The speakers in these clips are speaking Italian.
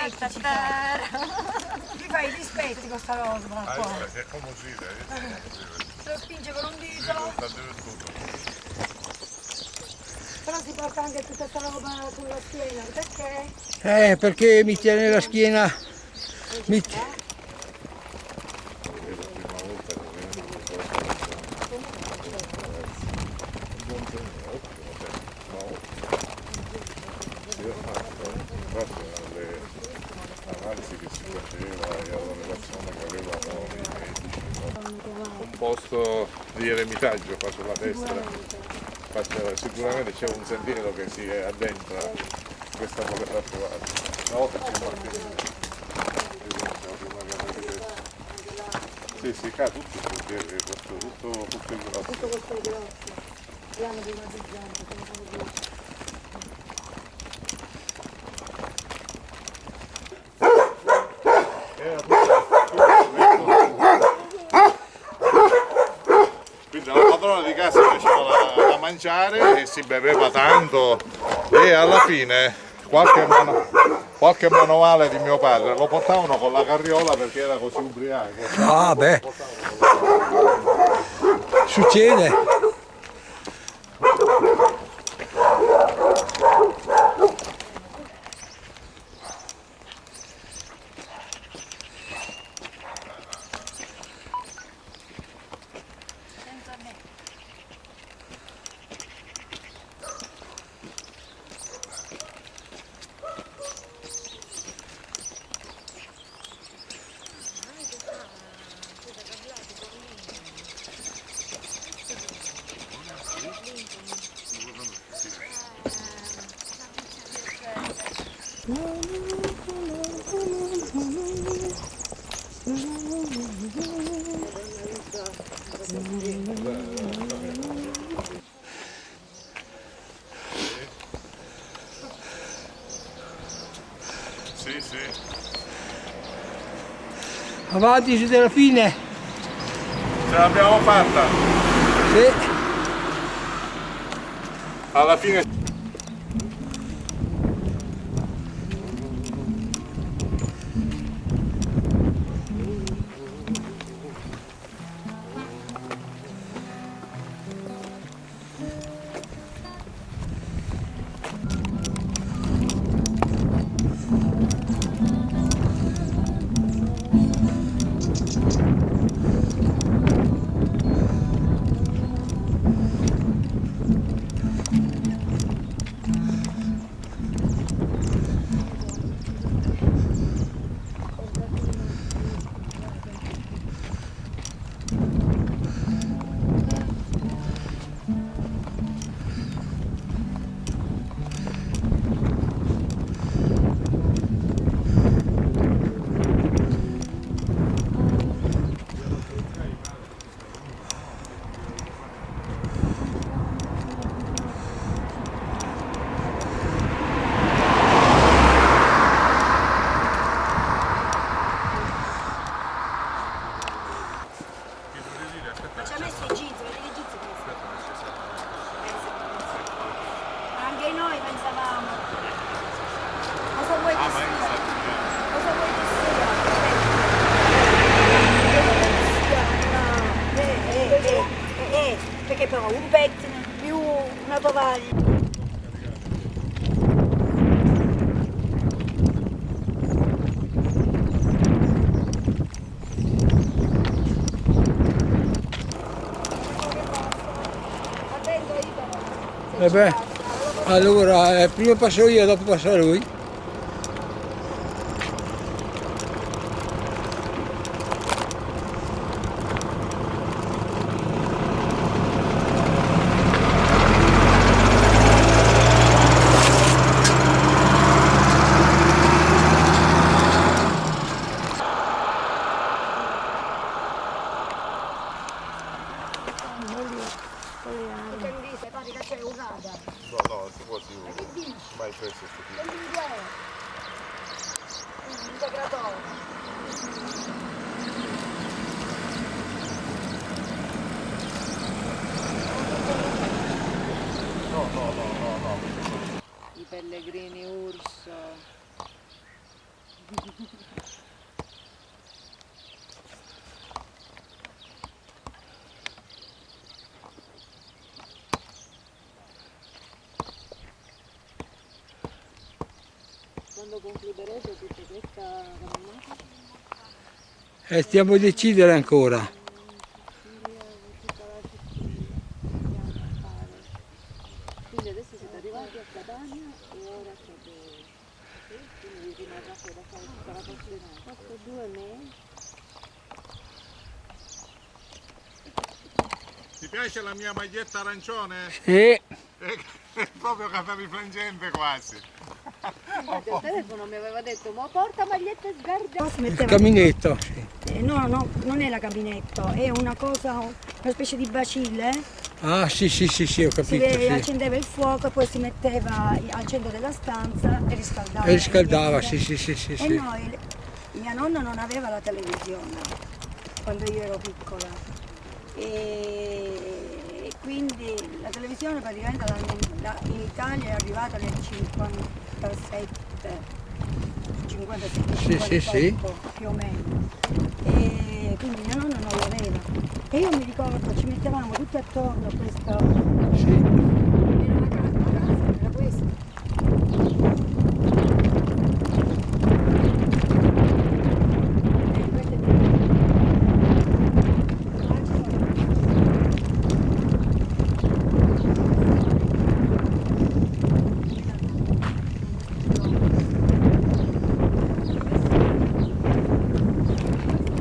rispetto ci fai. Ti fai i rispetti con sta roba qua. È comodina, Lo spinge con un dito. Però si porta anche tutta questa roba sulla schiena, perché? Perché mi tiene la schiena. Analisi che si faceva e alla relazione che avevano i medici, un posto di eremitaggio qua sulla destra, sicuramente c'è un sentiero che si addentra in questa proprietà privata. Una volta c'è un martino. Sì, qua tutti i sentieri, tutto il grosso. Tutto questo è grosso. Piano di una gigante, Quindi la padrona di casa faceva da mangiare e si beveva tanto e alla fine qualche manovale di mio padre lo portavano con la carriola perché era così ubriaco. Ah beh, succede. Sì. Avanti su della fine. Ce l'abbiamo fatta. Sì. Alla fine. Ci ha messo i jeans, vedi che jeans questo? Anche noi pensavamo. Cosa vuoi che sia? Cosa vuoi che sia? Perché però un pettine più una tovaglia. E beh, allora prima passo io, dopo passa lui. No, si può mai questo tipo. No. I pellegrini urso. Quando concluderete tutta questa camminata? Stiamo a decidere ancora. Tutta la Sicilia, andiamo a fare. Quindi adesso siete arrivati a Catania e ora siete qui, quindi vi rimarrà poi da fare tutta la prossima. Ho fatto 2 mesi. Ti piace la mia maglietta arancione? Sì, È proprio catalifrangente quasi. Infatti al telefono mi aveva detto, ma porta magliette sgargiate. il caminetto. Sì. No, no, non è la cabinetto, è una cosa, una specie di bacille. Ah, sì, sì, sì, sì, ho Si capito. Sì. accendeva il fuoco e poi si metteva al centro della stanza e riscaldava. E riscaldava, sì, sì, sì, sì. E sì. noi, mia nonna non aveva la televisione quando io ero piccola e quindi la televisione praticamente in Italia è arrivata nel 57, 57, Sì, sì, sì. più o meno. E quindi mia nonna non l'aveva. E io mi ricordo, ci mettevamo tutti attorno a questo. Sì. Era una casa, era questa.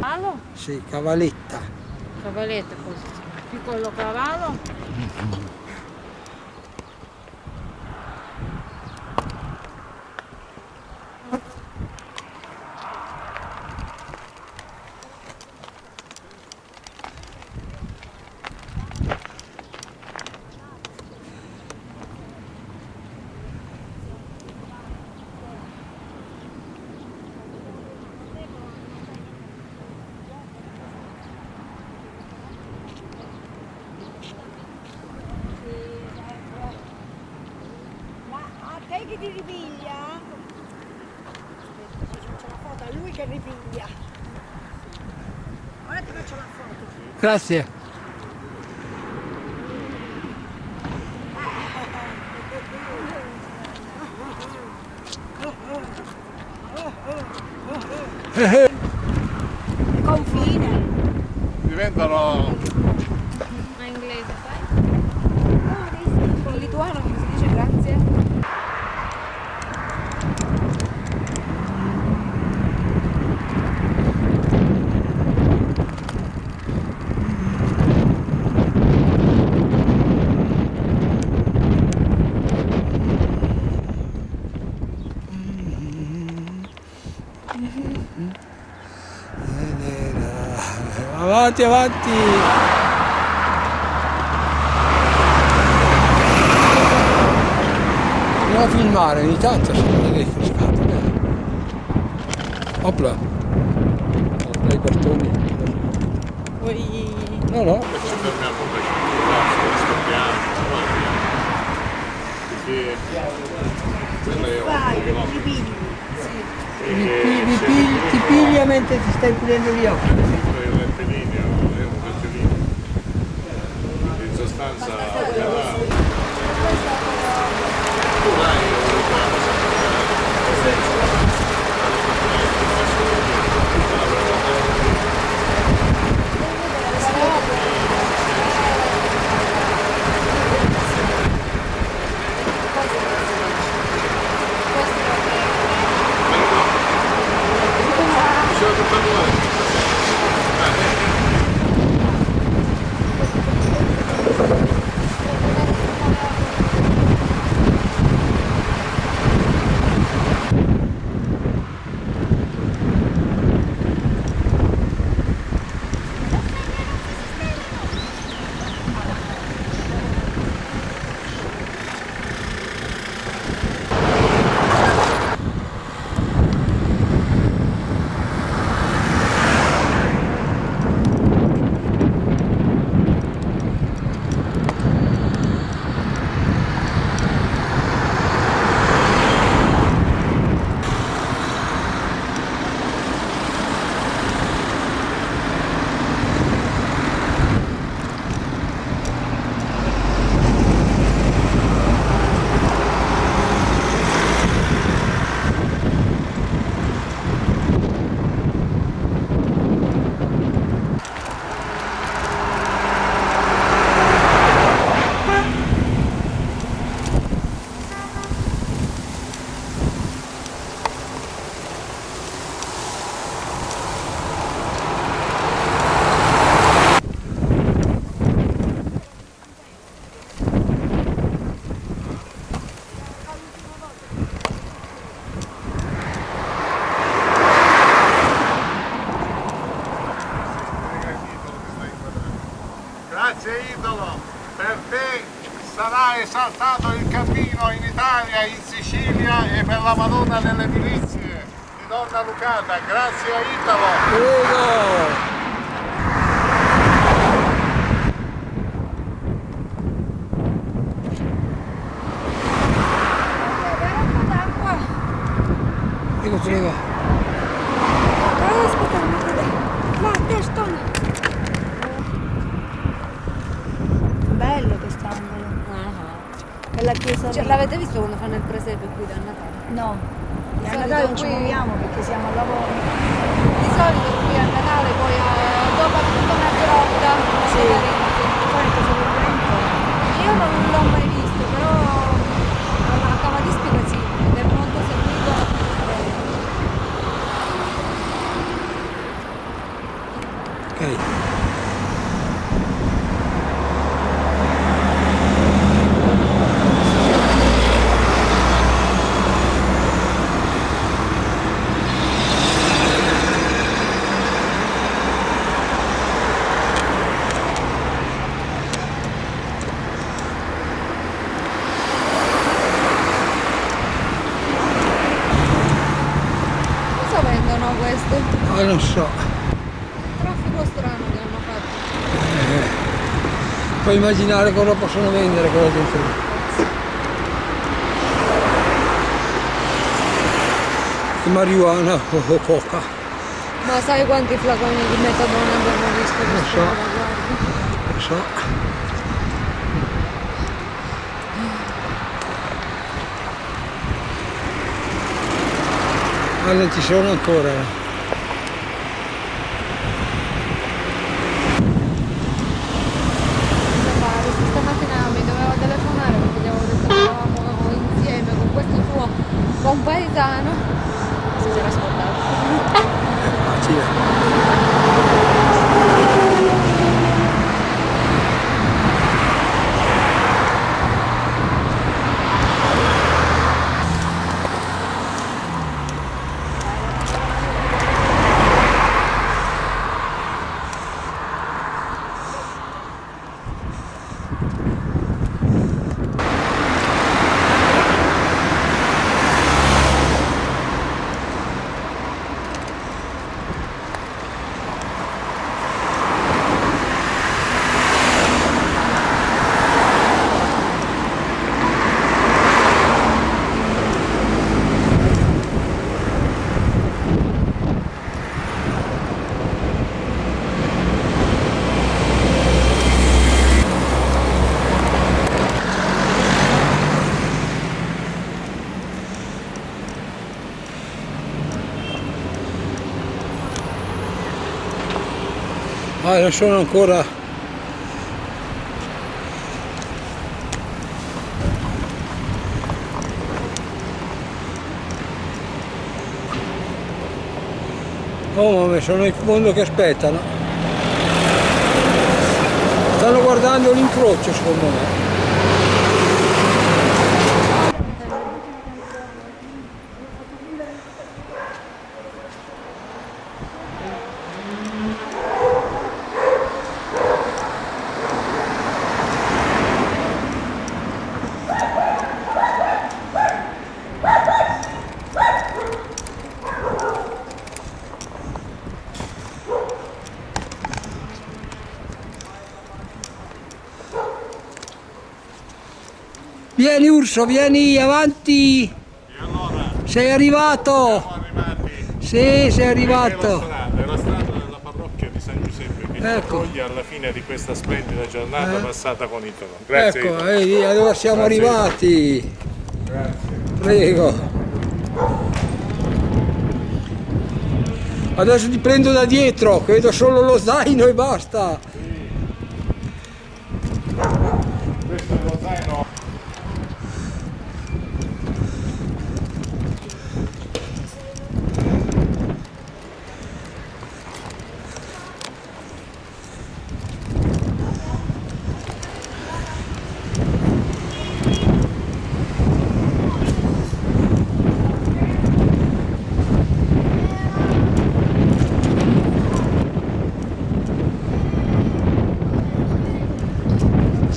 Cavallo? Sì, cavaletta. Cavalletta così. Piccolo cavallo? Ma a te che ti ripiglia? Aspetta, ci faccio la foto, a lui che ripiglia. Ora ti faccio la foto. Grazie. Confine. Diventano Ma inglese, sai? In lituano come si dice grazie? Avanti, avanti. Andiamo a filmare ogni tanto, se non è frescato. Opla. Opla i bastoni. Poi... No, no. ci fermiamo per scoppiamo. Quello è Vai, un che ti ripigli. Ti piglia mentre ti stai pulendo gli occhi. il rettilineo, è un rettilineo. Quindi in sostanza tu vai saltato il cammino in Italia, in Sicilia e per la Madonna delle Milizie di Donna Lucata. Grazie a Italo. Prego! Prego, prego. Aspetta, ma testone. Bello quest'angolo. E la chiesa Cioè, lì. l'avete visto quando fanno il presepe qui da Natale? No, Di a solito Natale non ci qui- muoviamo perché siamo al lavoro. Di solito qui a Natale poi dopo tutta una grotta. Sì. magari- Poi il coso del vento. Io non l'ho mai visto, però a Cavadispica sì, ed è molto seguito. Ok. Cosa vendono queste? Ah, non so. Traffico strano che hanno fatto. Puoi immaginare cosa possono vendere quella dentro lì. Marijuana o coca. Ma sai quanti flaconi di metadone abbiamo visto? Lo questa so. sera, guardi? Lo so. Ma non ci sono ancora. Stamattina mi doveva telefonare perché gli avevo detto che eravamo insieme con questo suo compaesano. Si era scordato. Facile. Ah, non sono ancora. Oh, ma sono in fondo che aspettano. Stanno guardando l'incrocio, secondo me. Vieni Urso, vieni avanti! E allora, Sei arrivato! siamo arrivati. Sì, sei È arrivato! la strada della parrocchia di San Giuseppe che ci Ecco. accoglie alla fine di questa splendida giornata passata con Italo. Grazie Ecco, Italo. vedi, allora siamo Grazie. arrivati! Grazie. Prego! Adesso ti prendo da dietro, che vedo solo lo zaino e basta!